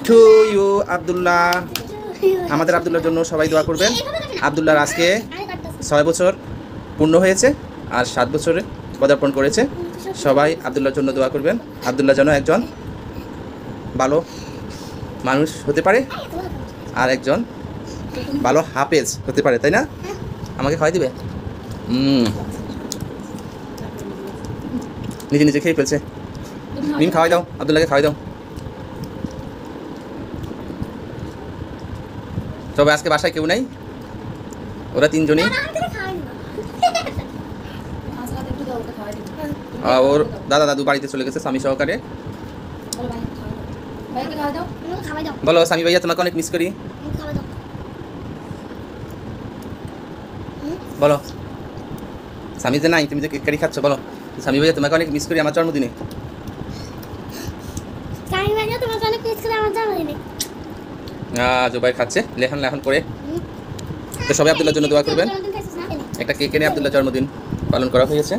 To you Abdullah. আমাদের আব্দুল্লাহর জন্য সবাই দোয়া করবেন। আব্দুল্লাহর আজকে 6 বছর পূর্ণ হয়েছে আর 7 বছরে পদার্পণ করেছে। সবাই আব্দুল্লাহর জন্য দোয়া করবেন। আব্দুল্লাহ যেন একজন ভালো মানুষ হতে পারে আর একজন ভালো হাফেজ হতে পারে, তাই না? আমাকে খাওয়াই দিবে? নিজে নিজে খেয়ে ফেলছে। মিম খাওয়াই দাও, আব্দুল্লাহকে খাওয়াই দাও। তবে আজকে বাসায় কেউ নাই, ওরা 3 জনই। ওর দাদা দাদু বাড়িতে চলে গেছে স্বামী সহকারে। বলো স্বামী ভাইয়া তোমাকে অনেক মিস করি। বলো স্বামী যে নাই, তুমি যে কেক কারি খাচ্ছ, বলো স্বামী ভাইয়া তোমাকে অনেক মিস করি আমার জন্মদিনে। জুবাই খাচ্ছে লেখন লেখন করে। তো সবাই আব্দুল্লাহর জন্য দোয়া করবেন। একটা কেক এনে আব্দুল্লাহর জন্মদিন পালন করা হয়েছে।